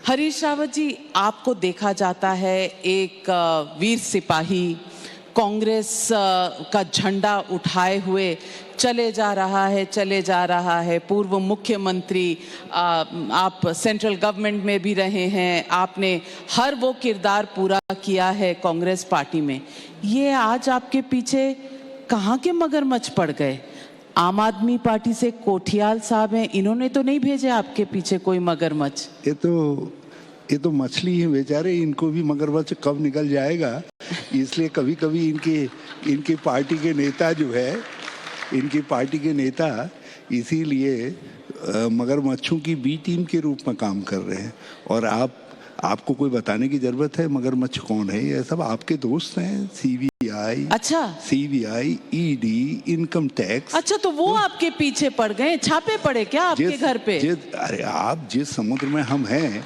हरीश रावत जी, आपको देखा जाता है एक वीर सिपाही, कांग्रेस का झंडा उठाए हुए चले जा रहा है। पूर्व मुख्यमंत्री, आप सेंट्रल गवर्नमेंट में भी रहे हैं, आपने हर वो किरदार पूरा किया है कांग्रेस पार्टी में। ये आज आपके पीछे कहाँ के मगरमच्छ पड़ गए? आम आदमी पार्टी से कोठियाल साहब हैं, इन्होंने तो नहीं भेजे आपके पीछे कोई मगरमच्छ? ये तो मछली है बेचारे, इनको भी मगरमच्छ कब निकल जाएगा। इसलिए कभी कभी इनकी पार्टी के नेता जो है, इनकी पार्टी के नेता इसीलिए मगरमच्छों की बी टीम के रूप में काम कर रहे हैं। और आपको कोई बताने की जरूरत है मगरमच्छ कौन है? ये सब आपके दोस्त हैं, सीबीआई। अच्छा, सीबीआई, ईडी, इनकम टैक्स। अच्छा, तो वो आपके पीछे पड़ गए? छापे पड़े क्या आपके घर पे? अरे आप जिस समुद्र में हम हैं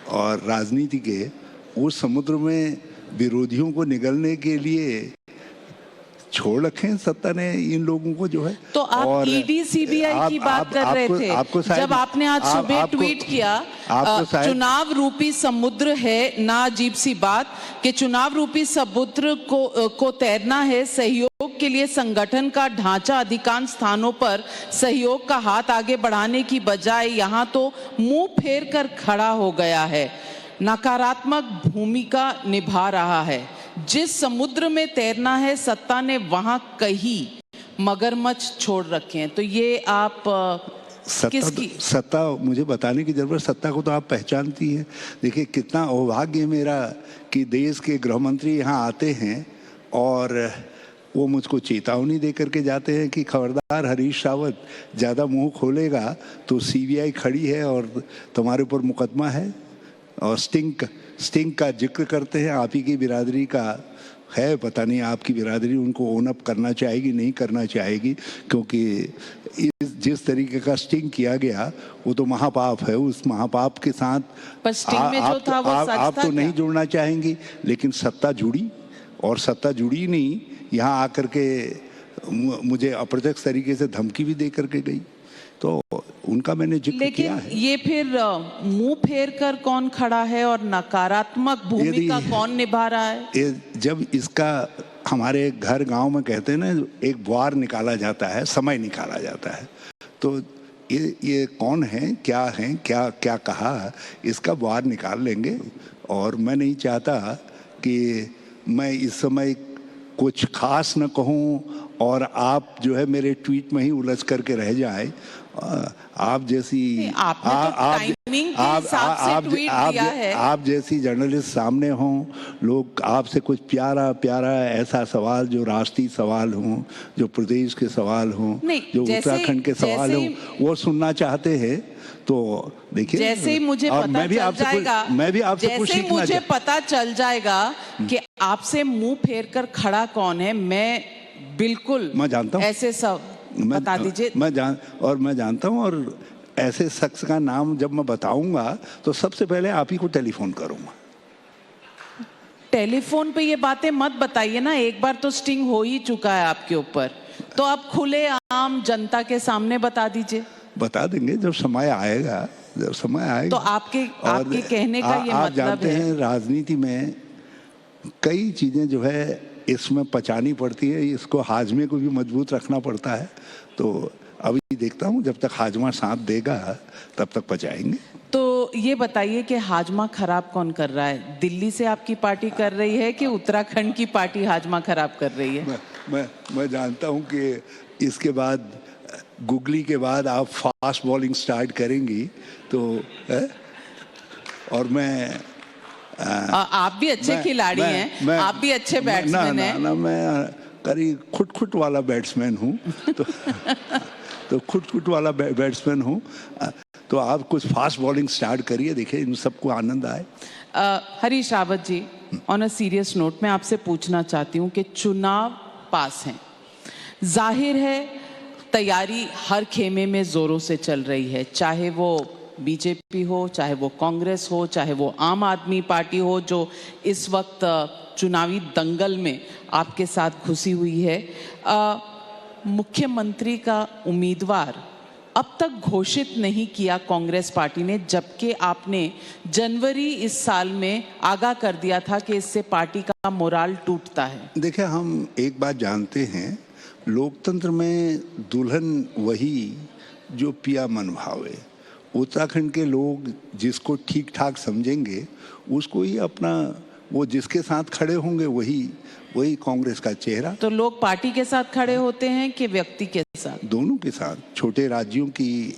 और राजनीति के, उस समुद्र में विरोधियों को निगलने के लिए छोड़ रखे सत्ता ने इन लोगों को, जो है। तो आप ईडी सीबीआई की बात कर रहे थे जब आपने आज सुबह ट्वीट किया, चुनाव रूपी समुद्र है ना, अजीब सी बात कि चुनाव रूपी समुद्र को तैरना है। सहयोग के लिए संगठन का ढांचा अधिकांश स्थानों पर सहयोग का हाथ आगे बढ़ाने की बजाय यहाँ तो मुंह फेर कर खड़ा हो गया है, नकारात्मक भूमिका निभा रहा है। जिस समुद्र में तैरना है, सत्ता ने वहां कहीं मगरमच्छ छोड़ रखे हैं। तो ये आप किसकी सत्ता मुझे बताने की जरूरत, सत्ता को तो आप पहचानती हैं। देखिए कितना अभाग्य मेरा कि देश के गृह मंत्री यहाँ आते हैं और वो मुझको चेतावनी दे करके जाते हैं कि खबरदार हरीश रावत ज़्यादा मुंह खोलेगा तो सीबीआई खड़ी है और तुम्हारे ऊपर मुकदमा है। और स्टिंग का जिक्र करते हैं, आप ही की बिरादरी का है, पता नहीं आपकी बिरादरी उनको ओन अप करना चाहेगी नहीं करना चाहेगी, क्योंकि जिस तरीके का स्टिंग किया गया वो तो महापाप है। उस महापाप के साथ पर स्टिंग में जो था वो सच आप था तो नहीं जुड़ना चाहेंगी, लेकिन सत्ता जुड़ी, और सत्ता जुड़ी नहीं, यहाँ आकर के मुझे अप्रत्यक्ष तरीके से धमकी भी दे करके गई, तो उनका मैंने जिक्र किया है। ये फिर मुंह फेर कर कौन खड़ा है और नकारात्मक भूमिका कौन निभा रहा है? जब इसका हमारे घर गांव में कहते हैं ना, एक वार निकाला जाता है, समय निकाला जाता है, तो ये कौन है, क्या कहा, इसका वार निकाल लेंगे। और मैं नहीं चाहता कि मैं इस समय कुछ खास न कहूँ और आप जो है मेरे ट्वीट में ही उलझ करके रह जाए। आप जैसी आप जैसी जर्नलिस्ट सामने हों, लोग आपसे कुछ प्यारा ऐसा सवाल जो राष्ट्रीय सवाल हो, जो प्रदेश के सवाल हो, जो उत्तराखंड के सवाल हो, वो सुनना चाहते हैं। तो देखिए, जैसे ही मुझे पता चल जाएगा कि आपसे मुंह फेर कर खड़ा कौन है, मैं जानता हूँ, ऐसे सब बता दीजिए। मैं जानता हूँ, और ऐसे शख्स का नाम जब मैं बताऊंगा तो सबसे पहले आप ही को टेलीफोन करूंगा। टेलीफोन पे ये बातें मत बताइए ना, एक बार तो स्टिंग हो ही चुका है आपके ऊपर, तो आप खुले आम जनता के सामने बता दीजिए। बता देंगे जब समय आएगा, तो आपके कहने का ये मतलब जानते हैं, राजनीति में कई चीजें जो है इसमें पचानी पड़ती है, इसको हाजमे को भी मजबूत रखना पड़ता है। तो अभी देखता हूँ, जब तक हाजमा साथ देगा तब तक पचाएंगे। तो ये बताइए कि हाजमा खराब कौन कर रहा है? दिल्ली से आपकी पार्टी कर रही है कि उत्तराखंड की पार्टी हाजमा खराब कर रही है? मैं जानता हूँ कि इसके बाद, गुगली के बाद आप फास्ट बॉलिंग स्टार्ट करेंगी, तो और आप भी अच्छे खिलाड़ी हैं, आप भी अच्छे बैट्समैन हैं। मैं करीब खुट वाला बैट्समैन हूँ, तो खुट वाला बैट्समैन हूँ। तो आप कुछ फास्ट बॉलिंग स्टार्ट करिए, देखिए इन सबको आनंद आए। Harish Rawat ji, on a serious note मैं आपसे पूछना चाहती हूँ कि चुनाव पास हैं, जाहिर है तैयारी हर खेमे में जोरों से चल रही है, चाहे वो बीजेपी हो, चाहे वो कांग्रेस हो, चाहे वो आम आदमी पार्टी हो, जो इस वक्त चुनावी दंगल में आपके साथ घुसी हुई है। मुख्यमंत्री का उम्मीदवार अब तक घोषित नहीं किया कांग्रेस पार्टी ने, जबकि आपने जनवरी इस साल में आगाह कर दिया था कि इससे पार्टी का मोराल टूटता है? देखिए, हम एक बात जानते हैं, लोकतंत्र में दुल्हन वही जो पिया मन भावे। उत्तराखंड के लोग जिसको ठीक ठाक समझेंगे उसको ही अपना, वो जिसके साथ खड़े होंगे वही कांग्रेस का चेहरा। तो लोग पार्टी के साथ खड़े होते हैं कि व्यक्ति के साथ? दोनों के साथ। छोटे राज्यों की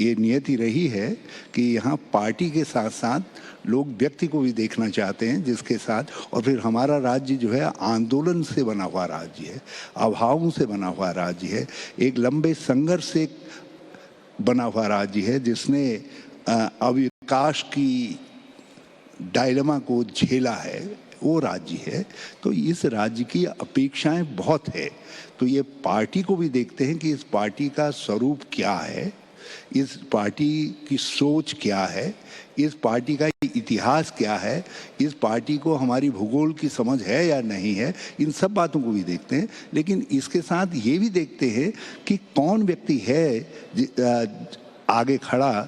ये नियति रही है कि यहाँ पार्टी के साथ साथ लोग व्यक्ति को भी देखना चाहते हैं जिसके साथ, और फिर हमारा राज्य जो है आंदोलन से बना हुआ राज्य है, अभावों से बना हुआ राज्य है, एक लंबे संघर्ष से बना हुआ राज्य है, जिसने अविकास की डायलेमा को झेला है, वो राज्य है। तो इस राज्य की अपेक्षाएं बहुत है। तो ये पार्टी को भी देखते हैं कि इस पार्टी का स्वरूप क्या है, इस पार्टी की सोच क्या है, इस पार्टी का इतिहास क्या है, इस पार्टी को हमारी भूगोल की समझ है या नहीं है, इन सब बातों को भी देखते हैं। लेकिन इसके साथ ये भी देखते हैं कि कौन व्यक्ति है आगे खड़ा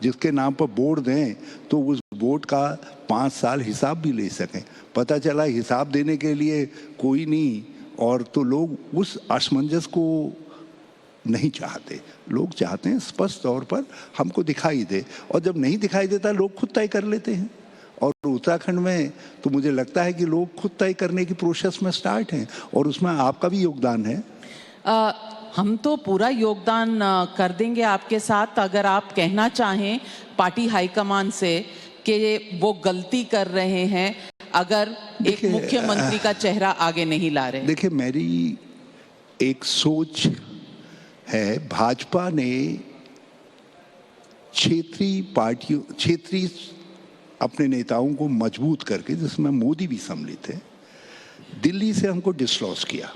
जिसके नाम पर वोट दें तो उस वोट का 5 साल हिसाब भी ले सकें। पता चला हिसाब देने के लिए कोई नहीं, और तो लोग उस असमंजस को नहीं चाहते। लोग चाहते हैं स्पष्ट तौर पर हमको दिखाई दे, और जब नहीं दिखाई देता लोग खुद तय कर लेते हैं। और उत्तराखंड में तो मुझे लगता है कि लोग खुद तय करने की प्रोसेस में स्टार्ट हैं, और उसमें आपका भी योगदान है। हम तो पूरा योगदान कर देंगे आपके साथ, अगर आप कहना चाहें पार्टी हाईकमान से कि वो गलती कर रहे हैं अगर एक मुख्यमंत्री का चेहरा आगे नहीं ला रहे। देखिए, मेरी एक सोच है, भाजपा ने क्षेत्रीय अपने नेताओं को मजबूत करके, जिसमें मोदी भी सम्मिलित है, दिल्ली से हमको डिसलॉज किया।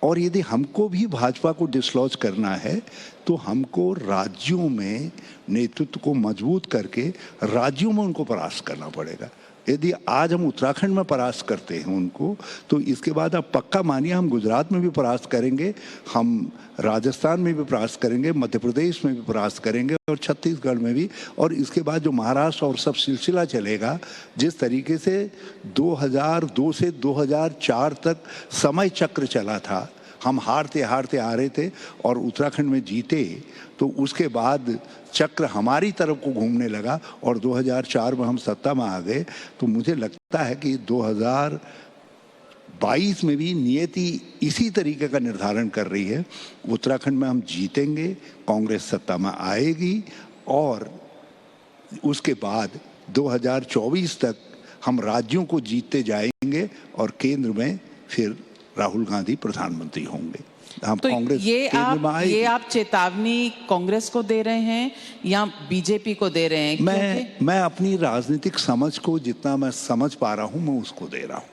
और यदि हमको भी भाजपा को डिसलॉज करना है तो हमको राज्यों में नेतृत्व को मजबूत करके राज्यों में उनको परास्त करना पड़ेगा। यदि आज हम उत्तराखंड में परास्त करते हैं उनको, तो इसके बाद आप पक्का मानिए हम गुजरात में भी परास्त करेंगे, हम राजस्थान में भी परास्त करेंगे, मध्य प्रदेश में भी परास्त करेंगे, और छत्तीसगढ़ में भी। और इसके बाद जो महाराष्ट्र और सब सिलसिला चलेगा, जिस तरीके से 2002 से 2004 तक समय चक्र चला था, हम हारते हारते आ रहे थे और उत्तराखंड में जीते, तो उसके बाद चक्र हमारी तरफ को घूमने लगा और 2004 में हम सत्ता में आ गए। तो मुझे लगता है कि 2022 में भी नियति इसी तरीके का निर्धारण कर रही है। उत्तराखंड में हम जीतेंगे, कांग्रेस सत्ता में आएगी, और उसके बाद 2024 तक हम राज्यों को जीतते जाएंगे और केंद्र में फिर राहुल गांधी प्रधानमंत्री होंगे। हम तो कांग्रेस ये आप चेतावनी कांग्रेस को दे रहे हैं या बीजेपी को दे रहे हैं? मैं अपनी राजनीतिक समझ को जितना मैं समझ पा रहा हूं, मैं उसको दे रहा हूं,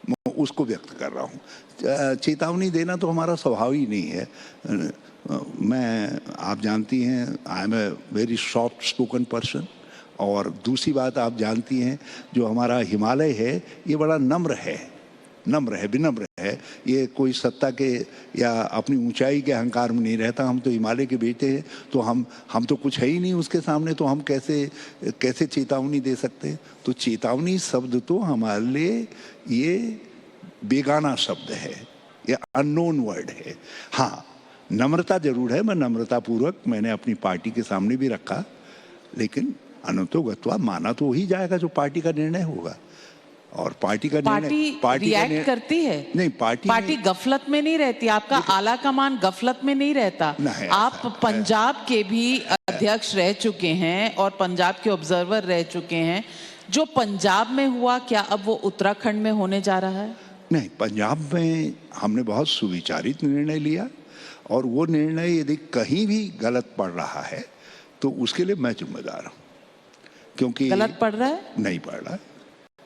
मैं उसको व्यक्त कर रहा हूं। चेतावनी देना तो हमारा स्वभाव ही नहीं है। आप जानती हैं, I am a very soft spoken person. और दूसरी बात आप जानती हैं, जो हमारा हिमालय है ये बड़ा विनम्र है। ये कोई सत्ता के या अपनी ऊंचाई के अहंकार में नहीं रहता। हम तो हिमालय के बेटे हैं, तो हम तो कुछ है ही नहीं उसके सामने, तो हम कैसे चेतावनी दे सकते हैं? तो चेतावनी शब्द तो हमारे लिए ये बेगाना शब्द है, ये अननोन वर्ड है। हाँ, नम्रता जरूर है, मैं नम्रतापूर्वक मैंने अपनी पार्टी के सामने भी रखा, लेकिन अनंतोगत्वा माना तो वही जाएगा जो पार्टी का निर्णय होगा। और पार्टी रिएक्ट करती है? नहीं, पार्टी गफलत में नहीं रहती। आपका आला कमान गफलत में नहीं रहता। आप पंजाब के भी अध्यक्ष रह चुके हैं और पंजाब के ऑब्जर्वर रह चुके हैं। जो पंजाब में हुआ, क्या अब वो उत्तराखंड में होने जा रहा है? नहीं, पंजाब में हमने बहुत सुविचारित निर्णय लिया, और वो निर्णय यदि कहीं भी गलत पड़ रहा है तो उसके लिए मैं जिम्मेदार हूँ। क्योंकि गलत पड़ रहा है? नहीं पड़ रहा है।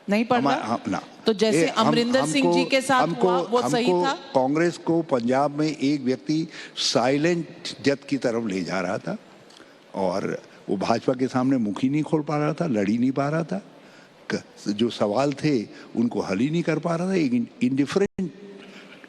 नहीं पड़ रहा ना। तो जैसे अमरिंदर सिंह जी के साथ हुआ, वो सही था? कांग्रेस को पंजाब में एक व्यक्ति साइलेंट डेथ की तरफ ले जा रहा था, और वो भाजपा के सामने मुख ही नहीं खोल पा रहा था, लड़ ही नहीं पा रहा था, जो सवाल थे उनको हल ही नहीं कर पा रहा था। एक इंडिफरेंट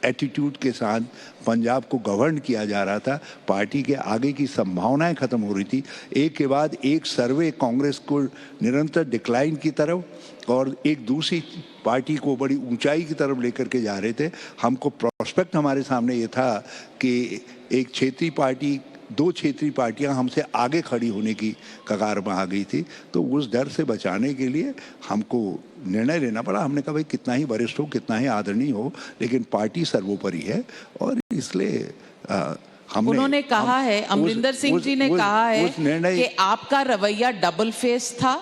एटीट्यूड के साथ पंजाब को गवर्न किया जा रहा था, पार्टी के आगे की संभावनाएं खत्म हो रही थी। एक के बाद एक सर्वे कांग्रेस को निरंतर डिक्लाइन की तरफ और एक दूसरी पार्टी को बड़ी ऊंचाई की तरफ लेकर के जा रहे थे। हमको प्रोस्पेक्ट हमारे सामने ये था कि एक क्षेत्रीय पार्टी, दो क्षेत्रीय पार्टियां हमसे आगे खड़ी होने की कगार में आ गई थी। तो उस डर से बचाने के लिए हमको निर्णय लेना पड़ा। हमने कहा भाई कितना ही वरिष्ठ हो, कितना ही आदरणीय हो, लेकिन पार्टी सर्वोपरि है। और इसलिए हमने, उन्होंने कहा है, अमरिंदर सिंह जी ने कहा है कि आपका रवैया डबल फेस था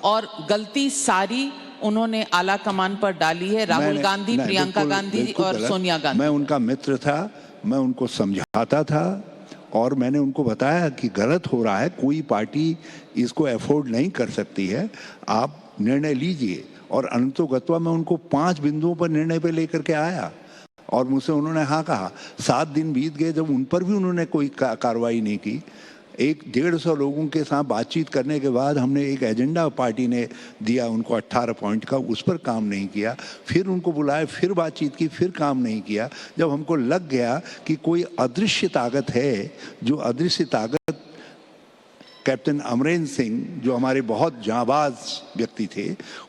और गलती सारी उन्होंने आला कमान पर डाली है, राहुल गांधी, प्रियंका गांधी और सोनिया गांधी। मैं उनका मित्र था, मैं उनको समझाता था और मैंने उनको बताया कि गलत हो रहा है, कोई पार्टी इसको अफोर्ड नहीं कर सकती है, आप निर्णय लीजिए। और अनंतोगत्वा मैं उनको 5 बिंदुओं पर निर्णय पे लेकर के आया और मुझसे उन्होंने हाँ कहा। 7 दिन बीत गए जब उन पर भी उन्होंने कोई कार्रवाई नहीं की। 150 लोगों के साथ बातचीत करने के बाद हमने एक एजेंडा पार्टी ने दिया उनको 18 पॉइंट का, उस पर काम नहीं किया। फिर उनको बुलाए, फिर बातचीत की, फिर काम नहीं किया। जब हमको लग गया कि कोई अदृश्य ताकत है, जो अदृश्य ताकत कैप्टन अमरेंद्र सिंह, जो हमारे बहुत जांबाज व्यक्ति थे,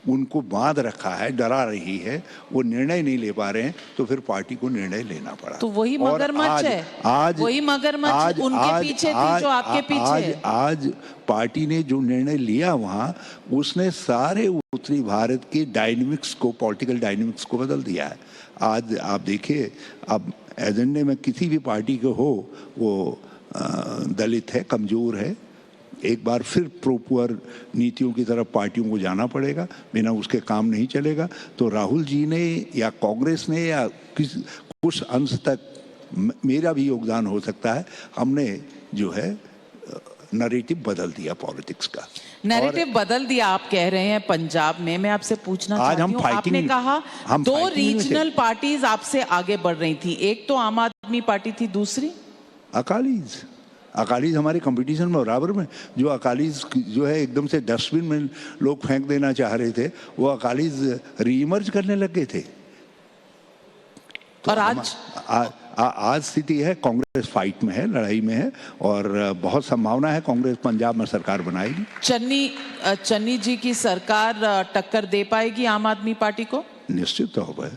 उनको बांध रखा है, डरा रही है, वो निर्णय नहीं ले पा रहे हैं, तो फिर पार्टी को निर्णय लेना पड़ा। तो वही मगरमच्छ है, वही मगरमच्छ उनके पीछे थी जो आपके पीछे है। आज पार्टी ने जो निर्णय लिया वहां, उसने सारे उत्तरी भारत के डायनेमिक्स को, पॉलिटिकल डायनेमिक्स को बदल दिया है। आज आप देखिए, अब एजेंडे में किसी भी पार्टी के हो, वो दलित है, कमजोर है, एक बार फिर प्रो पुअर नीतियों की तरफ पार्टियों को जाना पड़ेगा, बिना उसके काम नहीं चलेगा। तो राहुल जी ने या कांग्रेस ने या कुछ अंश तक मेरा भी योगदान हो सकता है, हमने जो है नैरेटिव बदल दिया पॉलिटिक्स का। नैरेटिव बदल दिया आप कह रहे हैं पंजाब में। मैं आपसे पूछना चाहती हूँ, आपने कहा 2 रीजनल पार्टीज आपसे आगे बढ़ रही थी, एक तो आम आदमी पार्टी थी, दूसरी अकालीज। अकालीज हमारे कंपटीशन में बराबर में, जो अकालीज जो है एकदम से डस्टबिन में लोग फेंक देना चाह रहे थे, वो अकालीज रीइमर्ज करने लगे थे। तो और आज स्थिति है, कांग्रेस फाइट में है, लड़ाई में है और बहुत संभावना है कांग्रेस पंजाब में सरकार बनाएगी। चन्नी जी की सरकार टक्कर दे पाएगी आम आदमी पार्टी को? निश्चित तौर पर।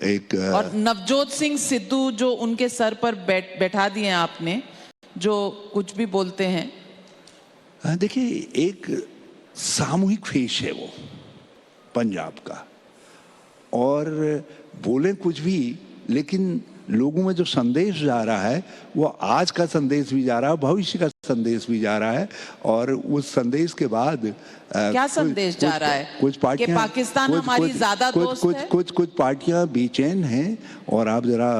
एक और नवजोत सिंह सिद्धू जो उनके सर पर बैठा दिए आपने, जो कुछ भी बोलते हैं। देखिए, एक सामूहिक फेस है वो पंजाब का, और बोले कुछ भी, लेकिन लोगों में जो संदेश जा रहा है वो आज का संदेश भी जा रहा है, भविष्य का संदेश भी जा रहा है। और उस संदेश के बाद क्या संदेश जा रहा है? कुछ पार्टियां, पाकिस्तान हमारी ज्यादा दोस्त है। कुछ पार्टियां बेचैन हैं। और आप जरा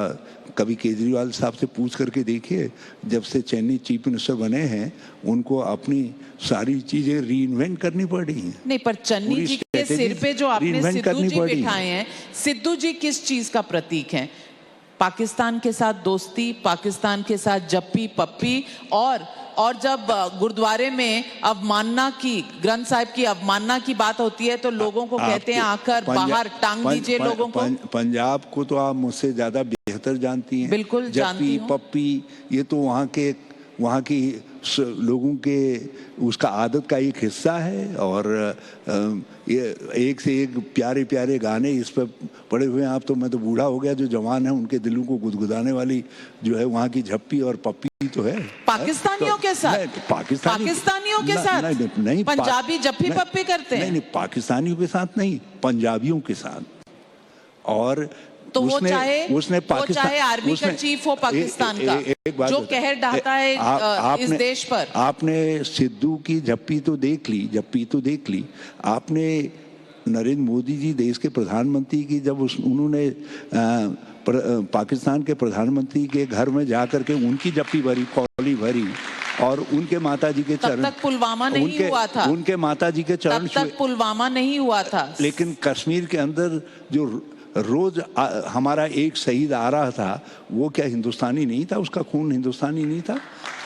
कभी केजरीवाल साहब से पूछ करके देखिए, जब से चेन्नई चीफ मिनिस्टर बने हैं, उनको अपनी सारी चीजें रीइन्वेंट करनी पड़ी हैं। नहीं, पर चन्नी जी के सिर पे जो आपने सिद्धू जी बिठाए हैं, सिद्धू जी किस चीज का प्रतीक हैं? पाकिस्तान के साथ दोस्ती, पाकिस्तान के साथ जप्पी पप्पी, और जब गुरुद्वारे में अवमानना की, ग्रंथ साहिब की अवमानना की बात होती है तो लोगों को कहते हैं आकर बाहर टांग दीजिए लोगों को। पंजाब को तो आप मुझसे ज्यादा बेहतर जानती हैं। बिल्कुल जानती हूं। पप्पी, ये तो वहाँ की लोगों के उसका आदत का एक हिस्सा है। और ये एक से एक प्यारे प्यारे गाने इस पर पड़े हुए हैं। आप तो, मैं तो बूढ़ा हो गया, जो जवान है उनके दिलों को गुदगुदाने वाली जो है वहाँ की झप्पी और पप्पी तो है। पाकिस्तानियों के साथ, पाकिस्तानियों के साथ नहीं, पंजाबी जप्पी पप्पी करते हैं। नहीं, पाकिस्तानियों के साथ नहीं, पंजाबियों के साथ। और तो उसने चाहे आर्मी का चीफ हो पाकिस्तान का, जो कहर ढाता है इस देश पर। आपने सिद्धू की झप्पी तो देख ली, आपने नरेंद्र मोदी जी देश के प्रधानमंत्री की, जब उन्होंने पाकिस्तान के प्रधानमंत्री के घर में जाकर के उनकी झप्पी भरी, कौली भरी, और उनके माताजी के चरण, तब तक पुलवामा नहीं हुआ था, उनके माताजी के चरण, तब तक पुलवामा नहीं हुआ था। लेकिन कश्मीर के अंदर जो रोज हमारा एक शहीद आ रहा था, वो क्या हिंदुस्तानी नहीं था? उसका खून हिंदुस्तानी नहीं था?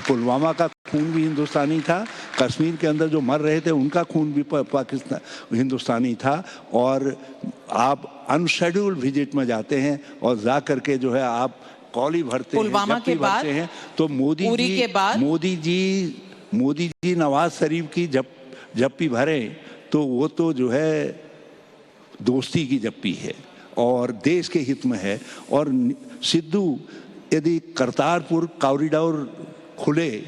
पुलवामा का खून भी हिंदुस्तानी था। कश्मीर के अंदर जो मर रहे थे उनका खून भी पाकिस्तान हिंदुस्तानी था। और आप अनशेड्यूल्ड विजिट में जाते हैं और जा करके जो है आप कौली भरते हैं, पुलवामा के बाद हैं, तो मोदी जी नवाज शरीफ की जप्पी भरे तो वो तो जो है दोस्ती की जप्पी है और देश के हित में है। और सिद्धू, यदि करतारपुर कॉरिडोर खुले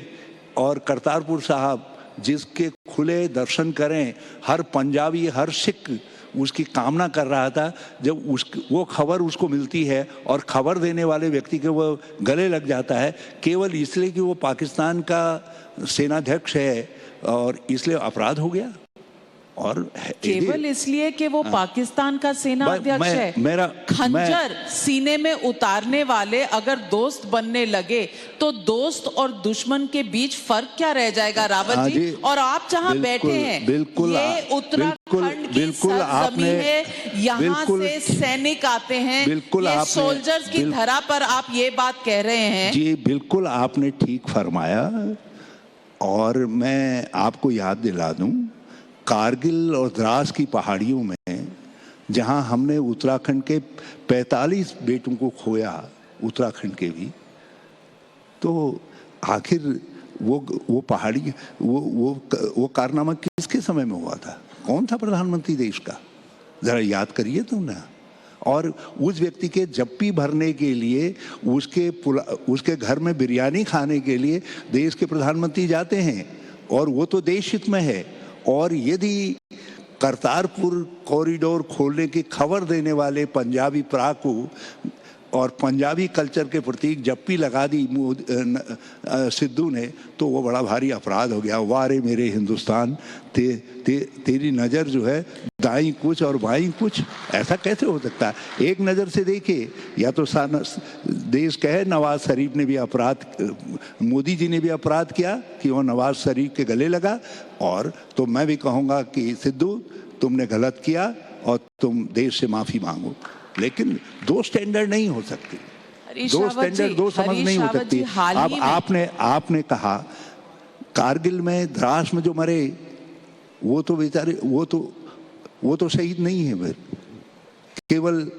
और करतारपुर साहब जिसके खुले दर्शन करें, हर पंजाबी हर सिख उसकी कामना कर रहा था, जब वो खबर उसको मिलती है और खबर देने वाले व्यक्ति के वो गले लग जाता है केवल इसलिए कि वो पाकिस्तान का सेनाध्यक्ष है और इसलिए अपराध हो गया। और केवल इसलिए कि वो पाकिस्तान का सेनाध्यक्ष है। खंजर सीने में उतारने वाले अगर दोस्त बनने लगे तो दोस्त और दुश्मन के बीच फर्क क्या रह जाएगा रावत जी? और आप जहां बैठे हैं ये उत्तराखंड की सरजमीं है, यहाँ से सैनिक आते हैं, ये सोल्जर्स की धरा पर आप ये बात कह रहे हैं। जी बिल्कुल आपने ठीक फरमाया। और मैं आपको याद दिला दूं, कारगिल और द्रास की पहाड़ियों में जहां हमने उत्तराखंड के 45 बेटों को खोया, उत्तराखंड के भी, तो आखिर वो पहाड़ी वो कारनामा किसके समय में हुआ था? कौन था प्रधानमंत्री देश का? जरा याद करिए तो ना। और उस व्यक्ति के जप्पी भरने के लिए, उसके घर में बिरयानी खाने के लिए देश के प्रधानमंत्री जाते हैं और वो तो देश हित में है। और यदि करतारपुर कॉरिडोर खोलने की खबर देने वाले पंजाबी प्राकू और पंजाबी कल्चर के प्रतीक जप्पी लगा दी सिद्धू ने, तो वो बड़ा भारी अपराध हो गया। वाह रे मेरे हिंदुस्तान, तेरी नज़र जो है दाईं कुछ और बाईं कुछ, ऐसा कैसे हो सकता है? एक नज़र से देखिए, या तो देश कहे नवाज शरीफ ने भी अपराध, मोदी जी ने भी अपराध किया कि वो नवाज शरीफ के गले लगा, और तो मैं भी कहूँगा कि सिद्धू तुमने गलत किया और तुम देश से माफ़ी मांगो। लेकिन दो स्टैंडर्ड नहीं हो सकती, दो स्टैंडर्ड दो समझ नहीं हो सकती। अब आपने कहा कारगिल में, द्रास में जो मरे वो तो बेचारे, वो तो शहीद नहीं है फिर। केवल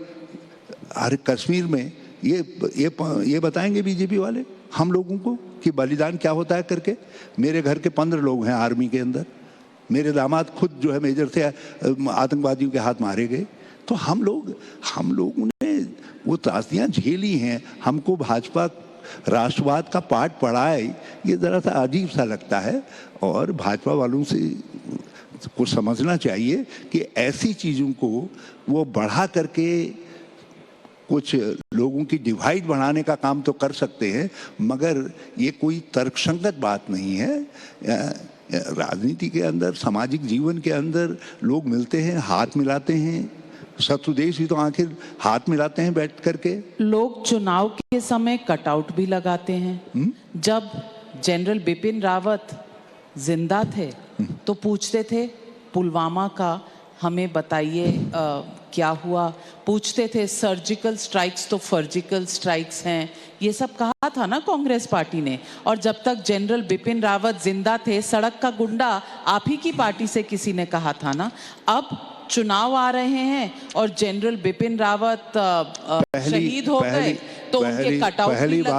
हर कश्मीर में ये बताएंगे बीजेपी वाले हम लोगों को कि बलिदान क्या होता है करके। मेरे घर के 15 लोग हैं आर्मी के अंदर, मेरे दामाद खुद जो है मेजर थे, आतंकवादियों के हाथ मारे गए। तो हम लोगों ने वो त्रासदियाँ झेली हैं। हमको भाजपा राष्ट्रवाद का पाठ पढ़ाए, ये ज़रा सा अजीब सा लगता है। और भाजपा वालों से को समझना चाहिए कि ऐसी चीज़ों को वो बढ़ा करके कुछ लोगों की डिवाइड बढ़ाने का काम तो कर सकते हैं, मगर ये कोई तर्कसंगत बात नहीं है। राजनीति के अंदर, सामाजिक जीवन के अंदर लोग मिलते हैं, हाथ मिलाते हैं। शत्रु देश भी तो आखिर हाथ मिलाते हैं बैठ करके। लोग चुनाव के समय कटआउट भी लगाते हैं। जब जनरल बिपिन रावत जिंदा थे तो पूछते थे पुलवामा का हमें बताइए क्या हुआ, पूछते थे सर्जिकल स्ट्राइक्स तो सर्जिकल स्ट्राइक्स हैं, ये सब कहा था ना कांग्रेस पार्टी ने। और जब तक जनरल बिपिन रावत जिंदा थे, सड़क का गुंडा आप ही की पार्टी से किसी ने कहा था ना। अब चुनाव आ रहे हैं और जनरल बिपिन रावत शहीद हो गए तो उनके कटआउट भी लग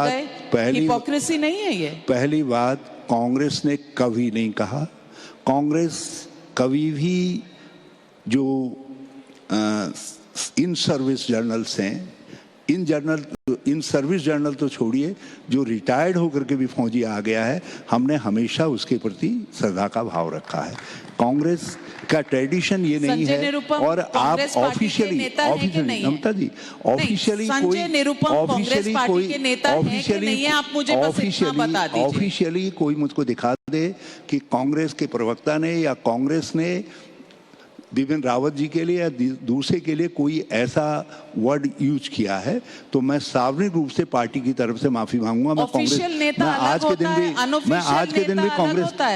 गए। हिपोक्रेसी नहीं है ये? पहली बात, कांग्रेस ने कभी नहीं कहा, कांग्रेस कभी भी जो इन सर्विस जर्नल्स हैं, इन सर्विस जर्नल तो छोड़िए, जो रिटायर्ड होकर के भी फौजी आ गया है, हमने हमेशा उसके प्रति श्रद्धा का भाव रखा है। कांग्रेस का ट्रेडिशन ये नहीं है। और आप ऑफिशियली ममता जी ऑफिशियली कोई मुझको दिखा दे कि कांग्रेस के प्रवक्ता ने या कांग्रेस ने बिपिन रावत जी के लिए या दूसरे के लिए कोई ऐसा वर्ड यूज किया है, तो मैं सार्वजनिक रूप से पार्टी की तरफ से माफी मांगूंगा। मैं आज के दिन भी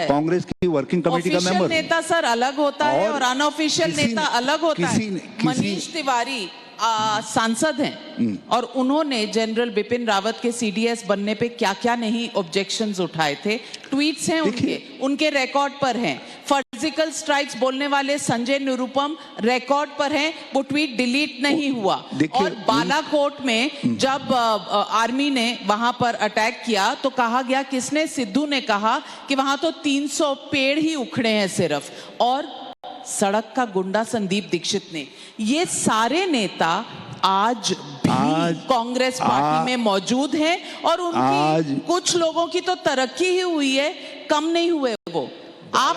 कांग्रेस की वर्किंग कमेटी का मेंबर। नेता सर अलग होता है और अनऑफिशियल नेता अलग होता है। मनीष तिवारी सांसद हैं और उन्होंने जनरल बिपिन रावत के सीडीएस बनने पे क्या क्या नहीं ऑब्जेक्शंस उठाए थे। ट्वीट्स हैं उनके रिकॉर्ड पर हैं। सर्जिकल स्ट्राइक्स बोलने वाले संजय निरुपम रिकॉर्ड पर हैं, वो ट्वीट डिलीट नहीं हुआ। और बालाकोट में जब आर्मी ने वहां पर अटैक किया तो कहा गया, किसने, सिद्धू ने कहा कि वहां तो 300 पेड़ ही उखड़े हैं सिर्फ, और सड़क का गुंडा संदीप दीक्षित ने। ये सारे नेता आज भी कांग्रेस पार्टी में मौजूद हैं और उनकी कुछ लोगों की तो तरक्की ही हुई है, कम नहीं हुए वो। आप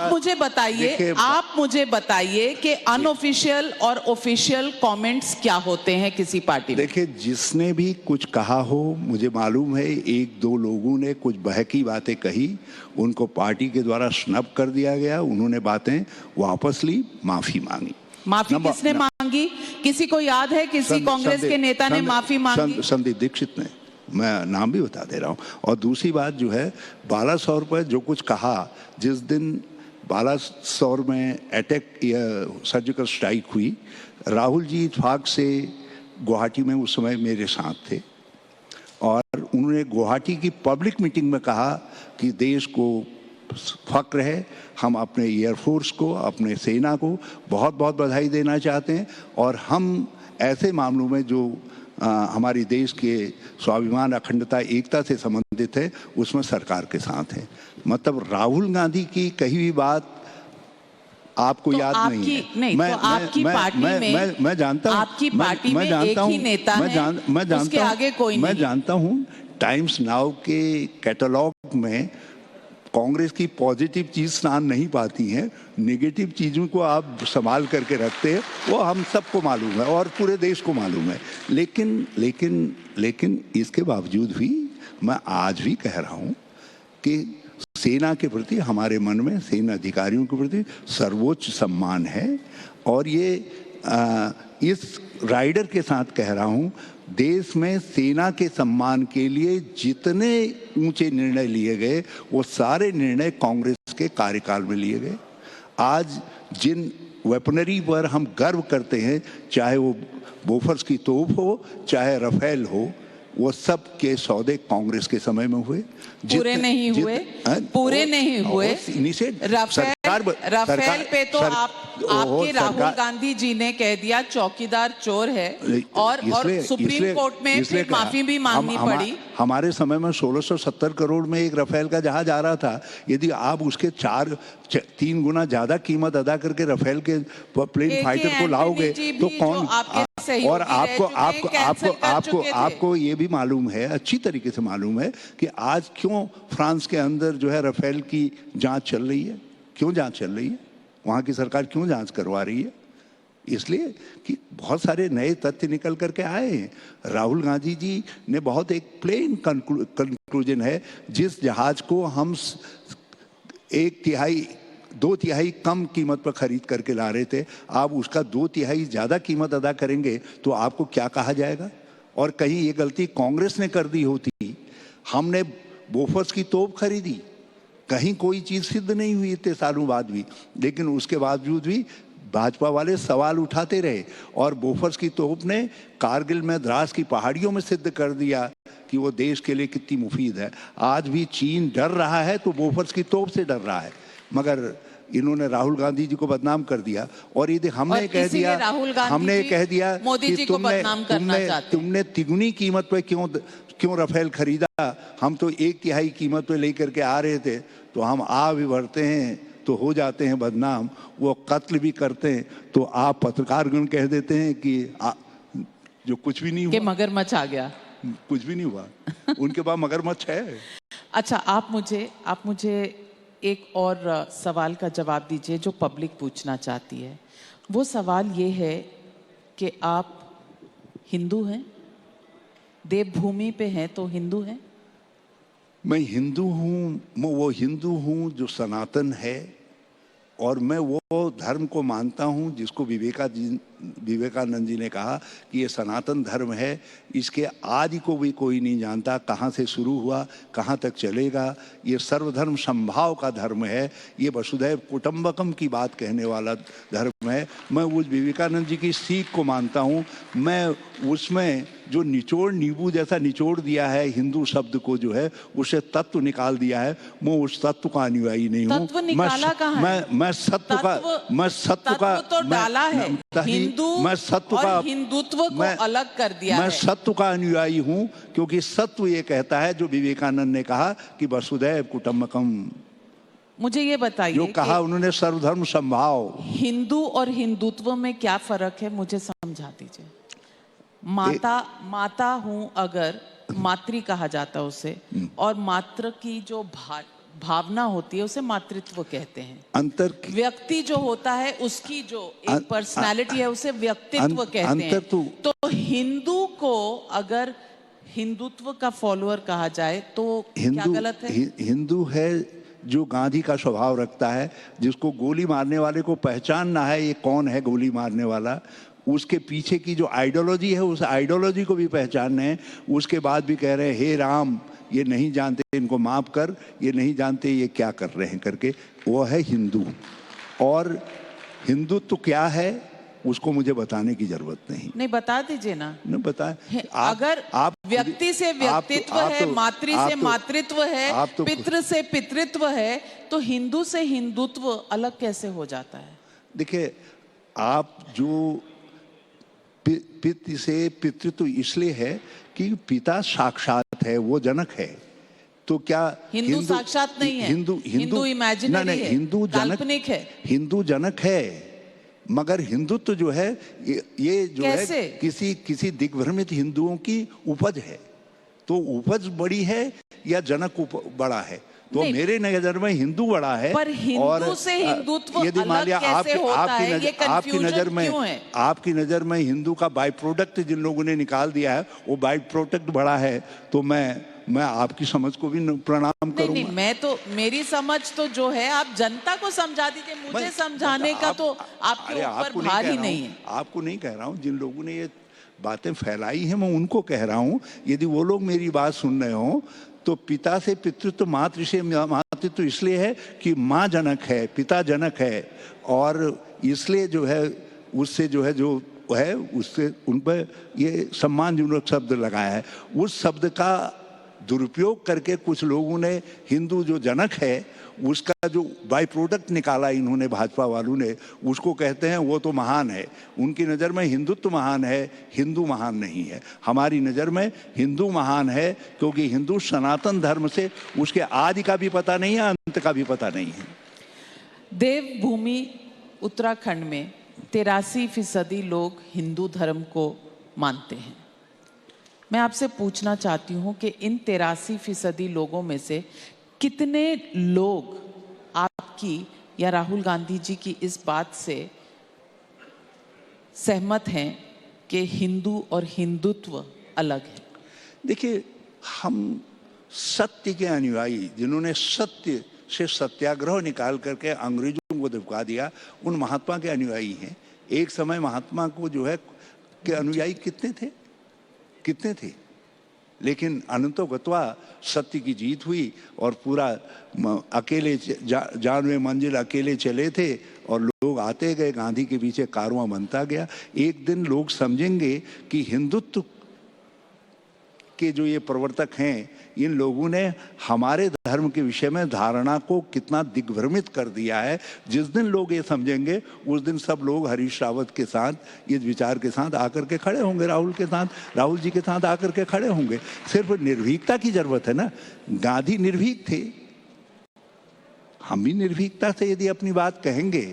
मुझे बताइए कि अनऑफिशियल और ऑफिशियल कमेंट्स क्या होते हैं किसी पार्टी में। देखिए, जिसने भी कुछ कहा हो, मुझे मालूम है एक दो लोगों ने कुछ बहकी बातें कही, उनको पार्टी के द्वारा स्नब कर दिया गया, उन्होंने बातें वापस ली, माफी मांगी। माफी किसने मांगी? किसी को याद है किसी कांग्रेस के नेता ने माफी मांगी? संदीप दीक्षित ने, मैं नाम भी बता दे रहा हूँ। और दूसरी बात जो है, बालासोर पर जो कुछ कहा, जिस दिन बालासोर में अटैक या सर्जिकल स्ट्राइक हुई, राहुल जी इत्तेफाक से गुवाहाटी में उस समय मेरे साथ थे और उन्होंने गुवाहाटी की पब्लिक मीटिंग में कहा कि देश को फक्र है, हम अपने एयरफोर्स को, अपने सेना को बहुत बहुत बधाई देना चाहते हैं और हम ऐसे मामलों में जो हमारी देश के स्वाभिमान, अखंडता, एकता से संबंधित है, उसमें सरकार के साथ है। मतलब राहुल गांधी की कही हुई बात आपको याद नहीं है? नहीं, तो आपकी पार्टी में मैं जानता हूँ, आपकी पार्टी में एक ही नेता है, उसके आगे कोई नहीं। मैं जानता हूँ, टाइम्स नाउ के कैटलॉग में कांग्रेस की पॉजिटिव चीज स्थान नहीं पाती है, नेगेटिव चीजों को आप संभाल करके रखते हैं, वो हम सबको मालूम है और पूरे देश को मालूम है। लेकिन इसके बावजूद भी मैं आज भी कह रहा हूं कि सेना के प्रति हमारे मन में, सेना अधिकारियों के प्रति सर्वोच्च सम्मान है और ये इस राइडर के साथ कह रहा हूं, देश में सेना के सम्मान के लिए जितने ऊंचे निर्णय लिए गए, वो सारे निर्णय कांग्रेस के कार्यकाल में लिए गए। आज जिन वेपनरी पर हम गर्व करते हैं, चाहे वो बोफर्स की तोप हो, चाहे राफेल हो, वो सब के सौदे कांग्रेस के समय में हुए। पूरे नहीं हुए। राफेल पे तो आपके राहुल गांधी जी ने कह दिया चौकीदार चोर है और सुप्रीम कोर्ट में फिर माफी भी मांगनी पड़ी। हमारे समय में 1670 करोड़ में एक राफेल का जहाज आ रहा था। यदि आप उसके 3 गुना ज्यादा कीमत अदा करके राफेल के प्लेन फाइटर को लाओगे तो कौन? और आपको ये भी मालूम है, अच्छी तरीके से मालूम है कि आज क्यों फ्रांस के अंदर जो है राफेल की जांच चल रही है। क्यों जांच चल रही है? वहां की सरकार क्यों जांच करवा रही है? इसलिए कि बहुत सारे नए तथ्य निकल करके आए हैं। राहुल गांधी जी ने बहुत एक प्लेन कंक्लूजन है, जिस जहाज को हम 2/3 कम कीमत पर खरीद करके ला रहे थे, आप उसका 2/3 ज्यादा कीमत अदा करेंगे तो आपको क्या कहा जाएगा? और कहीं ये गलती कांग्रेस ने कर दी होती, हमने बोफर्स की तोप खरीदी, कहीं कोई चीज सिद्ध नहीं हुई इतने सालों बाद भी, लेकिन उसके बावजूद भी भाजपा वाले सवाल उठाते रहे और बोफर्स की तोप ने कारगिल में द्रास की पहाड़ियों में सिद्ध कर दिया कि वो देश के लिए कितनी मुफीद है। आज भी चीन डर रहा है तो बोफर्स की तोप से डर रहा है, मगर इन्होंने राहुल गांधी जी को बदनाम कर दिया। और यदि हमने कह दिया कि तुमने तिगुनी कीमत पे क्यों राफेल खरीदा, हम तो 1/3 कीमत पे लेकर के आ रहे थे, तो हम आ भी बढ़ते हैं तो हो जाते हैं बदनाम, वो कत्ल भी करते हैं तो आप पत्रकारगण कह देते हैं कि जो कुछ भी नहीं हुआ, मगरमच्छ आ गया, कुछ भी नहीं हुआ। उनके पास मगरमच्छ है। अच्छा, आप मुझे एक और सवाल का जवाब दीजिए जो पब्लिक पूछना चाहती है। वो सवाल ये है कि आप हिंदू हैं, देवभूमि पे हैं तो हिंदू हैं? मैं हिंदू हूँ, वो हिंदू हूँ जो सनातन है, और मैं वो धर्म को मानता हूँ जिसको विवेकानंद जी ने कहा कि ये सनातन धर्म है, इसके आदि को भी कोई नहीं जानता, कहाँ से शुरू हुआ कहाँ तक चलेगा। ये सर्वधर्म समभाव का धर्म है, ये वसुधैव कुटुंबकम की बात कहने वाला धर्म है। मैं उस विवेकानंद जी की सीख को मानता हूँ। मैं उसमें जो निचोड़ नींबू जैसा निचोड़ दिया है हिंदू शब्द को, जो है उसे तत्व निकाल दिया है, मैं उस तत्व का अनुयायी नहीं हूँ। तत्व निकाला कहाँ है? मैं सत्य का तो डाला है, हिंदू मैं सत्य का, और हिंदुत्व को अलग कर दिया है। मैं सत्य का अनुयायी हूँ, क्योंकि सत्य ये कहता है जो विवेकानंद ने कहा कि वसुधैव कुटुंबकम। मुझे ये बताइए, जो कहा उन्होंने सर्वधर्म समभाव। हिंदू और हिंदुत्व में क्या फर्क है, मुझे समझा दीजिए। माता हूं अगर, मातृ कहा जाता है उसे, और मातृ की जो भावना होती है उसे मातृत्व कहते हैं। अंतर व्यक्ति जो होता है उसकी जो एक पर्सनालिटी है उसे व्यक्तित्व कहते हैं। तो हिंदू को अगर हिंदुत्व का फॉलोअर कहा जाए तो क्या गलत है? हिंदू है जो गांधी का स्वभाव रखता है, जिसको गोली मारने वाले को पहचानना है ये कौन है गोली मारने वाला, उसके पीछे की जो आइडियोलॉजी है उस आइडियोलॉजी को भी पहचानना है। उसके बाद भी कह रहे हैं हे राम ये नहीं जानते, इनको माफ कर, ये नहीं जानते ये क्या कर रहे हैं करके, वो है हिंदू। और हिंदुत्व तो क्या है उसको मुझे बताने की जरूरत नहीं बता दीजिए ना। नहीं बताए। अगर आप व्यक्ति से व्यक्तित्व है, मातृ से मातृत्व है, पितृ से पितृत्व है, तो हिंदू से हिंदुत्व अलग कैसे हो जाता है? देखिए, आप जो पितृ से पितृत्व इसलिए है कि पिता साक्षात है, वो जनक है। तो क्या हिंदू साक्षात नहीं है? हिंदू इमेजिनरी है, हिंदू काल्पनिक है। हिंदू जनक है, मगर हिंदुत्व जो है ये जो कैसे? है किसी दिग्भ्रमित हिंदुओं की उपज है। तो उपज बड़ी है या जनक बड़ा है? तो मेरे नजर में हिंदू बड़ा है। पर हिंदू से हिंदुत्व यदि मान लिया आपकी नजर में हिंदू का बाई प्रोडक्ट जिन लोगों ने निकाल दिया है वो बाई प्रोडक्ट बड़ा है, तो मैं आपकी समझ को भी प्रणाम करूंगा। नहीं, मैं तो, मेरी समझ तो जो है आप जनता को समझा दीजिए, मुझे समझाने का तो आपके ऊपर भार ही नहीं है। आपको नहीं कह रहा हूँ, जिन लोगों ने ये बातें फैलाई हैं मैं उनको कह रहा हूँ। यदि वो लोग मेरी बात सुन रहे हो तो पिता से पितृत्व, मातृ से मातृत्व इसलिए है कि माँ जनक है, पिता जनक है, और इसलिए जो है उससे जो है उससे उन पर ये सम्मानजनक शब्द लगाया है। उस शब्द का दुरुपयोग करके कुछ लोगों ने हिंदू जो जनक है उसका जो बाई प्रोडक्ट निकाला इन्होंने, भाजपा वालों ने, उसको कहते हैं वो तो महान है। उनकी नज़र में हिंदुत्व महान है, हिंदू महान नहीं है। हमारी नज़र में हिंदू महान है, क्योंकि हिंदू सनातन धर्म से उसके आदि का भी पता नहीं है, अंत का भी पता नहीं है। देवभूमि उत्तराखंड में 83% लोग हिंदू धर्म को मानते हैं। मैं आपसे पूछना चाहती हूँ कि इन 83% लोगों में से कितने लोग आपकी या राहुल गांधी जी की इस बात से सहमत हैं कि हिंदू और हिंदुत्व अलग है? देखिए, हम सत्य के अनुयायी, जिन्होंने सत्य से सत्याग्रह निकाल करके अंग्रेजों को दबका दिया, उन महात्मा के अनुयायी हैं। एक समय महात्मा को जो है के अनुयायी कितने थे, लेकिन अनंतो गत्वा सत्य की जीत हुई और पूरा अकेले 92 मंजिल अकेले चले थे और लोग आते गए, गांधी के पीछे कारवां बनता गया। एक दिन लोग समझेंगे कि हिंदुत्व के जो ये प्रवर्तक हैं, इन लोगों ने हमारे धर्म के विषय में धारणा को कितना दिग्भ्रमित कर दिया है। जिस दिन लोग ये समझेंगे उस दिन सब लोग हरीश रावत के साथ, इस विचार के साथ आकर के खड़े होंगे, राहुल जी के साथ आकर के खड़े होंगे। सिर्फ निर्भीकता की जरूरत है ना। गांधी निर्भीक थे, हम भी निर्भीकता से यदि अपनी बात कहेंगे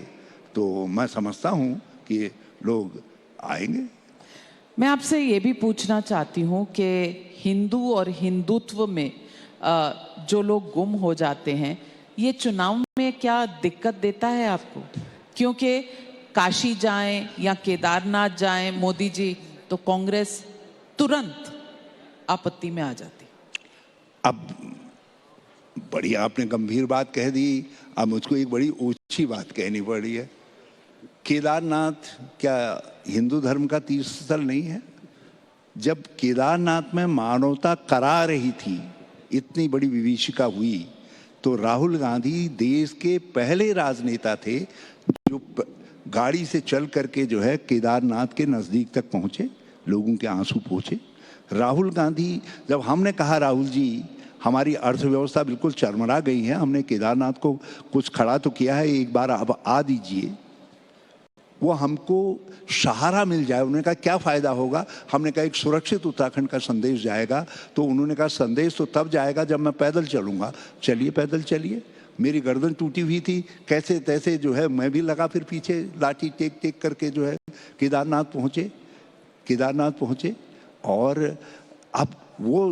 तो मैं समझता हूँ कि लोग आएंगे। मैं आपसे ये भी पूछना चाहती हूँ कि हिंदू और हिंदुत्व में जो लोग गुम हो जाते हैं, ये चुनाव में क्या दिक्कत देता है आपको? क्योंकि काशी जाएं या केदारनाथ जाएं मोदी जी, तो कांग्रेस तुरंत आपत्ति में आ जाती। अब बड़ी आपने गंभीर बात कह दी, अब मुझको एक बड़ी ऊंची बात कहनी पड़ी है। केदारनाथ क्या हिंदू धर्म का तीर्थ स्थल नहीं है? जब केदारनाथ में मानवता करा रही थी, इतनी बड़ी विभीषिका हुई, तो राहुल गांधी देश के पहले राजनेता थे जो गाड़ी से चल करके जो है केदारनाथ के नज़दीक तक पहुँचे, लोगों के आंसू पोंछे। राहुल गांधी, जब हमने कहा राहुल जी हमारी अर्थव्यवस्था बिल्कुल चरमरा गई है, हमने केदारनाथ को कुछ खड़ा तो किया है, एक बार अब आ दीजिए, वो हमको सहारा मिल जाए। उन्होंने कहा क्या फ़ायदा होगा? हमने कहा एक सुरक्षित उत्तराखंड का संदेश जाएगा। तो उन्होंने कहा संदेश तो तब जाएगा जब मैं पैदल चलूँगा। चलिए पैदल चलिए। मेरी गर्दन टूटी हुई थी, कैसे तैसे जो है मैं भी लगा, फिर पीछे लाठी टेक टेक करके जो है केदारनाथ पहुँचे। और अब वो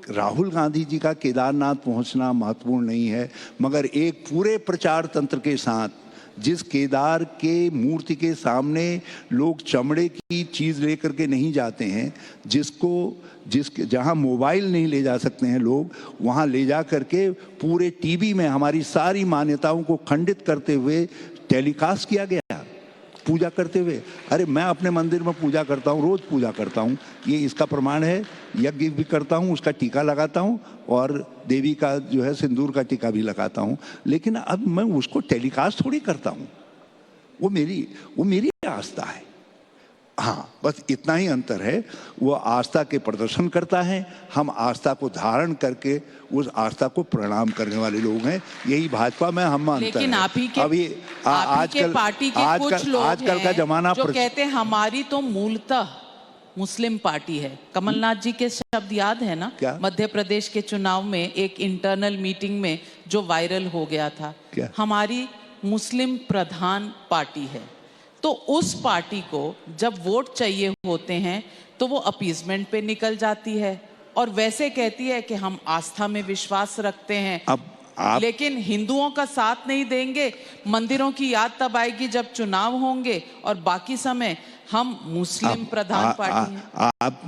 राहुल गांधी जी का केदारनाथ पहुंचना महत्वपूर्ण नहीं है, मगर एक पूरे प्रचार तंत्र के साथ जिस केदार के मूर्ति के सामने लोग चमड़े की चीज़ लेकर के नहीं जाते हैं, जहां मोबाइल नहीं ले जा सकते हैं लोग, वहां ले जा करके पूरे टीवी में हमारी सारी मान्यताओं को खंडित करते हुए टेलीकास्ट किया गया पूजा करते हुए। अरे मैं अपने मंदिर में पूजा करता हूँ, रोज पूजा करता हूँ, ये इसका प्रमाण है। यज्ञ भी करता हूँ, उसका टीका लगाता हूँ और देवी का जो है सिंदूर का टीका भी लगाता हूँ, लेकिन अब मैं उसको टेलीकास्ट थोड़ी करता हूँ। वो मेरी आस्था है। हाँ, बस इतना ही अंतर है। वो आस्था के प्रदर्शन करता है, हम आस्था को धारण करके उस आस्था को प्रणाम करने वाले लोग हैं। यही भाजपा में हम अंतर लेकिन है। आप ही के आजकल पार्टी के कुछ लोग आजकल का जमाना जो कहते हैं हमारी तो मूलतः मुस्लिम पार्टी है। कमलनाथ जी के शब्द याद है ना? क्या? मध्य प्रदेश के चुनाव में एक इंटरनल मीटिंग में जो वायरल हो गया था, क्या? हमारी मुस्लिम प्रधान पार्टी है। तो उस पार्टी को जब वोट चाहिए होते हैं तो वो अपीजमेंट पे निकल जाती है और वैसे कहती है कि हम आस्था में विश्वास रखते हैं, लेकिन हिंदुओं का साथ नहीं देंगे। मंदिरों की याद तब आएगी जब चुनाव होंगे और बाकी समय हम मुस्लिम प्रधान पार्टी हैं। आप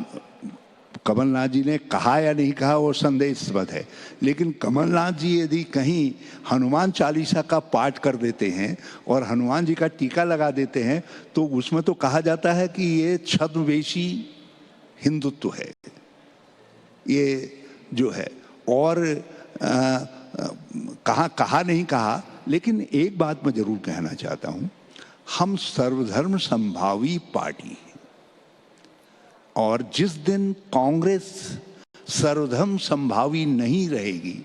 कमलनाथ जी ने कहा या नहीं कहा वो संदेशबद्ध है, लेकिन कमलनाथ जी यदि कहीं हनुमान चालीसा का पाठ कर देते हैं और हनुमान जी का टीका लगा देते हैं तो उसमें तो कहा जाता है कि ये छद्मवेशी हिंदुत्व है, ये जो है। और कहा नहीं कहा, लेकिन एक बात मैं जरूर कहना चाहता हूँ, हम सर्वधर्म समभावी पार्टी हैं और जिस दिन कांग्रेस सर्वधर्म संभावी नहीं रहेगी,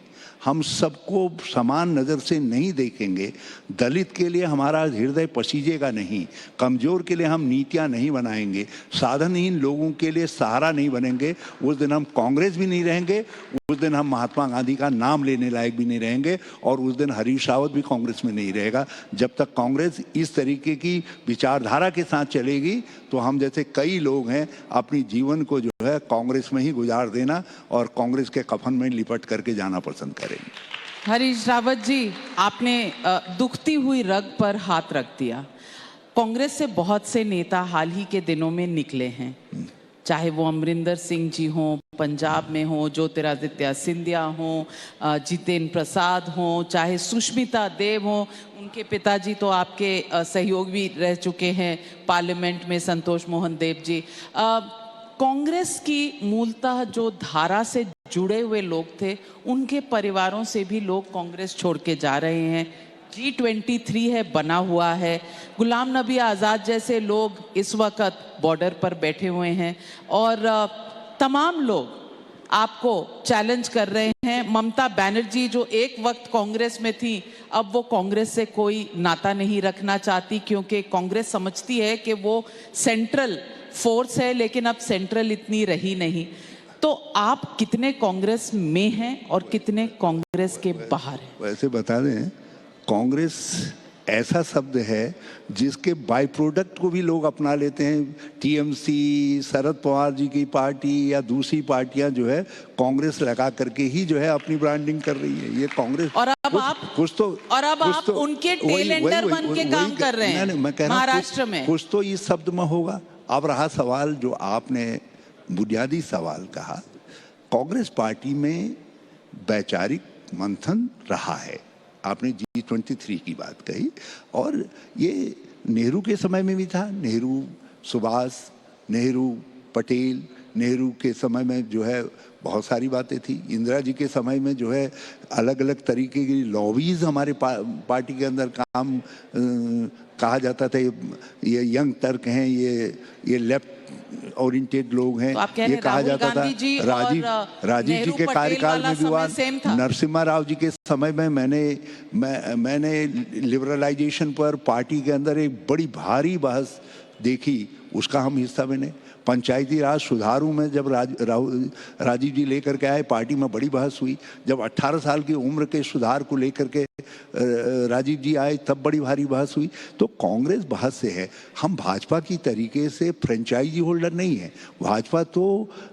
हम सबको समान नज़र से नहीं देखेंगे, दलित के लिए हमारा हृदय पसीजेगा नहीं, कमज़ोर के लिए हम नीतियां नहीं बनाएंगे, साधनहीन लोगों के लिए सहारा नहीं बनेंगे, उस दिन हम कांग्रेस भी नहीं रहेंगे, उस दिन हम महात्मा गांधी का नाम लेने लायक भी नहीं रहेंगे और उस दिन हरीश रावत भी कांग्रेस में नहीं रहेगा। जब तक कांग्रेस इस तरीके की विचारधारा के साथ चलेगी तो हम जैसे कई लोग हैं अपनी जीवन को जो है कांग्रेस में ही गुजार देना और कांग्रेस के कफन में लिपट करके जाना पसंद करेंगे। हरीश रावत जी, आपने दुखती हुई रग पर हाथ रख दिया। कांग्रेस से बहुत से नेता हाल ही के दिनों में निकले हैं, चाहे वो अमरिंदर सिंह जी हों पंजाब में हों, ज्योतिरादित्य सिंधिया हों, जितेंद्र प्रसाद हों, चाहे सुष्मिता देव हों, उनके पिताजी तो आपके सहयोग भी रह चुके हैं पार्लियामेंट में, संतोष मोहन देव जी। कांग्रेस की मूलतः जो धारा से जुड़े हुए लोग थे, उनके परिवारों से भी लोग कांग्रेस छोड़ के जा रहे हैं। G23 है बना हुआ है, गुलाम नबी आज़ाद जैसे लोग इस वक्त बॉर्डर पर बैठे हुए हैं और तमाम लोग आपको चैलेंज कर रहे हैं। ममता बनर्जी जो एक वक्त कांग्रेस में थी, अब वो कांग्रेस से कोई नाता नहीं रखना चाहती क्योंकि कांग्रेस समझती है कि वो सेंट्रल फोर्स है, लेकिन अब सेंट्रल इतनी रही नहीं। तो आप कितने कांग्रेस में हैं और कितने कांग्रेस के बाहर हैं? वैसे बता दें, कांग्रेस ऐसा शब्द है जिसके बाई प्रोडक्ट को भी लोग अपना लेते हैं। टीएमसी, शरद पवार जी की पार्टी या दूसरी पार्टियां जो है कांग्रेस लगा करके ही जो है अपनी ब्रांडिंग कर रही है। ये कांग्रेस और अब आप उनके टेल एंडर बन के काम कर रहे हैं महाराष्ट्र में। कुछ तो इस शब्द में होगा। अब रहा सवाल जो आपने बुनियादी सवाल कहा, कांग्रेस पार्टी में वैचारिक मंथन रहा है, आपने G23 की बात कही, और ये नेहरू के समय में भी था। नेहरू, सुभाष, नेहरू, पटेल, नेहरू के समय में जो है बहुत सारी बातें थी। इंदिरा जी के समय में जो है अलग अलग तरीके की लॉबीज हमारे पार्टी के अंदर काम कहा जाता था, ये यंग तर्क हैं, ये लेफ्ट ओरिएंटेड लोग हैं, तो ये कहा जाता था। राजीव जी के कार्यकाल में भी हुआ। नरसिम्हा राव जी के समय में मैंने लिबरलाइजेशन पर पार्टी के अंदर एक बड़ी भारी बहस देखी, उसका हम हिस्सा बने। पंचायती राज सुधारों में जब राजीव जी लेकर के आए, पार्टी में बड़ी बहस हुई। जब 18 साल की उम्र के सुधार को लेकर के राजीव जी आए, तब बड़ी भारी बहस हुई। तो कांग्रेस बहस से है, हम भाजपा की तरीके से फ्रेंचाइजी होल्डर नहीं है। भाजपा तो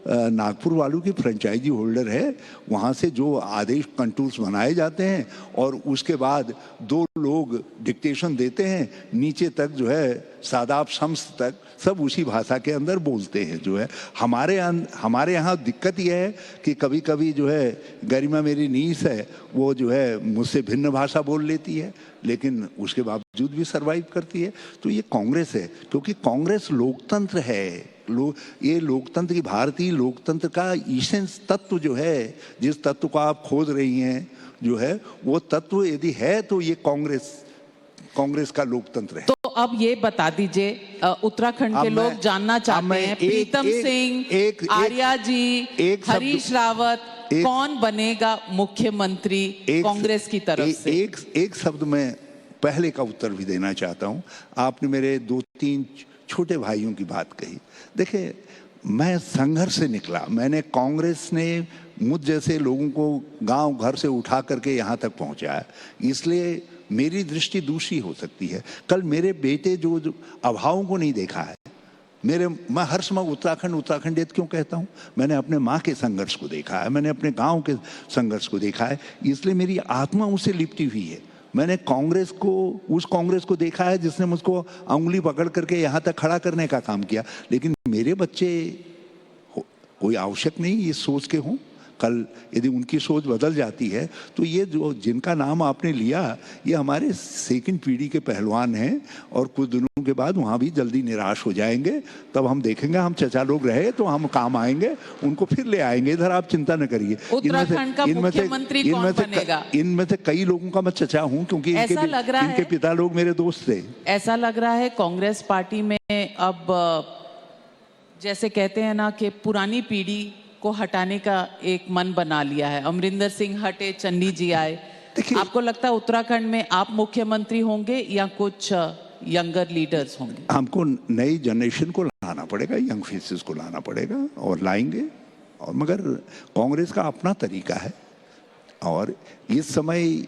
नागपुर वालों की फ्रेंचाइजी होल्डर है। वहाँ से जो आदेश कंटूर्स बनाए जाते हैं और उसके बाद 2 लोग डिक्टेशन देते हैं, नीचे तक जो है सादाब शम्स तक सब उसी भाषा के अंदर बोलते हैं। जो है हमारे यहाँ दिक्कत यह है कि कभी कभी जो है गरिमा मेरी नीस है, वो जो है मुझसे भिन्न भाषा बोल लेती है, लेकिन उसके बावजूद भी सरवाइव करती है। तो ये कांग्रेस है, क्योंकि कांग्रेस लोकतंत्र है। ये लोकतंत्र की, भारतीय लोकतंत्र का ईसेंस तत्व जो है, जिस तत्व को आप खोज रही हैं जो है, वो तत्व यदि है तो ये कांग्रेस का लोकतंत्र है। तो अब ये बता दीजिए, उत्तराखंड के लोग जानना चाहते हैं, प्रीतम सिंह, आर्या जी, हरीश रावत, कौन बनेगा मुख्यमंत्री कांग्रेस की तरफ से? एक शब्द में पहले का उत्तर भी देना चाहता हूं। आपने मेरे 2-3 छोटे भाइयों की बात कही। देखिए, मैं संघर्ष से निकला। मैंने कांग्रेस ने मुझ जैसे लोगों को गांव घर से उठा करके यहाँ तक पहुँचाया, इसलिए मेरी दृष्टि दूसरी हो सकती है। कल मेरे बेटे जो अभावों को नहीं देखा है, मैं हर समय उत्तराखंडियत क्यों कहता हूँ? मैंने अपने माँ के संघर्ष को देखा है, मैंने अपने गांव के संघर्ष को देखा है, इसलिए मेरी आत्मा उससे लिपटी हुई है। मैंने उस कांग्रेस को देखा है जिसने मुझको उंगली पकड़ करके यहाँ तक खड़ा करने का काम किया। लेकिन मेरे बच्चे कोई आवश्यक नहीं ये सोच के हों। कल यदि उनकी सोच बदल जाती है तो ये जो जिनका नाम आपने लिया, ये हमारे सेकंड पीढ़ी के पहलवान हैं, और कुछ दिनों के बाद वहाँ भी जल्दी निराश हो जाएंगे। तब हम देखेंगे, हम चचा लोग रहे तो हम काम आएंगे, उनको फिर ले आएंगे इधर, आप चिंता न करिए। उत्तराखंड का मुख्यमंत्री कौन बनेगा? इनमें से कई लोगों का मैं चचा हूँ, क्योंकि इनके पिता लोग मेरे दोस्त थे। ऐसा लग रहा है कांग्रेस पार्टी में अब, जैसे कहते हैं ना कि पुरानी पीढ़ी को हटाने का एक मन बना लिया है। अमरिंदर सिंह हटे, चन्नी जी आए। आपको लगता है उत्तराखंड में आप मुख्यमंत्री होंगे या कुछ यंगर लीडर्स होंगे? हमको नई जनरेशन को लाना पड़ेगा, यंग फेसेस को लाना पड़ेगा, और लाएंगे। और मगर कांग्रेस का अपना तरीका है, और इस समय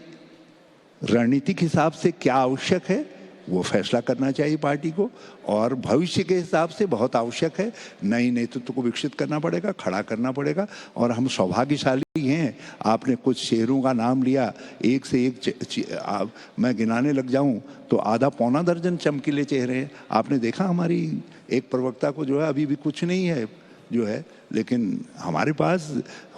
रणनीतिक हिसाब से क्या आवश्यक है वो फैसला करना चाहिए पार्टी को, और भविष्य के हिसाब से बहुत आवश्यक है नई नेतृत्व को विकसित करना पड़ेगा, खड़ा करना पड़ेगा। और हम सौभाग्यशाली हैं। आपने कुछ शहरों का नाम लिया, एक से एक मैं गिनाने लग जाऊं तो आधा पौना दर्जन चमकीले चेहरे हैं। आपने देखा हमारी एक प्रवक्ता को जो है अभी भी कुछ नहीं है जो है, लेकिन हमारे पास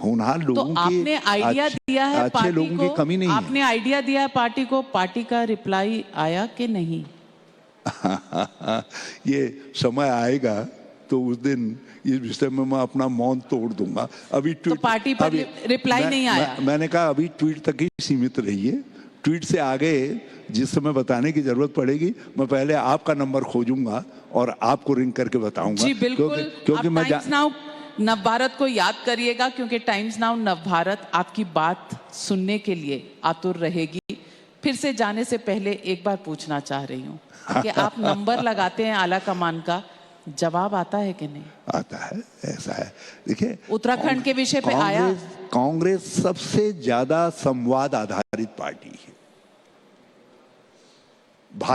होनहार लोगों की, आपने आइडिया दिया है अच्छे लोगों की कमी नहीं है। आपने आइडिया दिया है पार्टी को, पार्टी का रिप्लाई आया कि नहीं? ये समय आएगा तो उस दिन इस विषय में मैं अपना मौन तोड़ दूंगा। अभी ट्वीट, तो पार्टी पर रिप्लाई नहीं आया। मैंने कहा अभी ट्वीट तक ही सीमित रहिए, ट्वीट से आगे जिस समय बताने की जरूरत पड़ेगी, मैं पहले आपका नंबर खोजूंगा और आपको रिंग करके बताऊंगा। जी बिल्कुल, क्योंकि मैं टाइम्स नाउ नवभारत को याद करिएगा, क्योंकि टाइम्स नाउ नवभारत आपकी बात सुनने के लिए आतुर रहेगी। फिर से जाने से पहले एक बार पूछना चाह रही हूँ कि आप नंबर लगाते हैं आला कमान का, जवाब आता है कि नहीं? आता है, ऐसा है। देखिए, उत्तराखंड के विषय पे आया। कांग्रेस सबसे ज्यादा संवाद आधारित पार्टी है।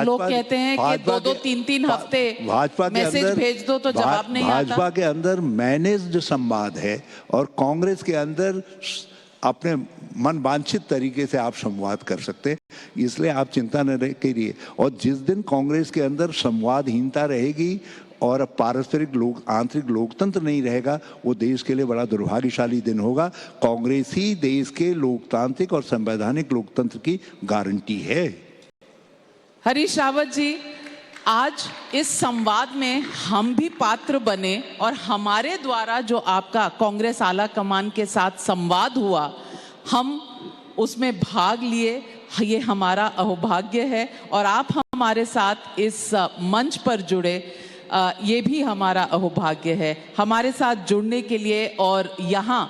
लोग कहते हैं कि 2-2, 3-3 हफ्ते भाजपा के मैसेज अंदर भेज दो तो जवाब नहीं आता। भाजपा के अंदर मैनेज्ड संवाद है, और कांग्रेस के अंदर अपने मन वांछित तरीके से आप संवाद कर सकते हैं, इसलिए आप चिंता न करिए। और जिस दिन कांग्रेस के अंदर संवादहीनता रहेगी और पारस्परिक आंतरिक लोकतंत्र नहीं रहेगा, वो देश के लिए बड़ा दुर्भाग्यशाली दिन होगा। कांग्रेस ही देश के लोकतांत्रिक और संवैधानिक लोकतंत्र की गारंटी है। हरीश रावत जी, आज इस संवाद में हम भी पात्र बने और हमारे द्वारा जो आपका कांग्रेस आला कमान के साथ संवाद हुआ, हम उसमें भाग लिए, ये हमारा अहोभाग्य है। और आप हमारे साथ इस मंच पर जुड़े, ये भी हमारा अहोभाग्य है। हमारे साथ जुड़ने के लिए और यहाँ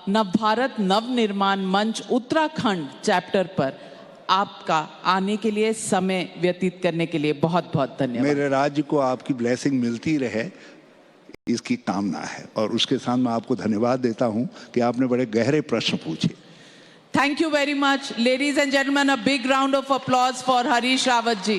नवभारत नवनिर्माण मंच उत्तराखंड चैप्टर पर आपका आने के लिए, समय व्यतीत करने के लिए बहुत बहुत धन्यवाद। मेरे राज्य को आपकी ब्लेसिंग मिलती रहे, इसकी कामना है। और उसके साथ मैं आपको धन्यवाद देता हूं कि आपने बड़े गहरे प्रश्न पूछे। Thank you very much. Ladies and gentlemen, a big round of applause for Harish Rawat ji.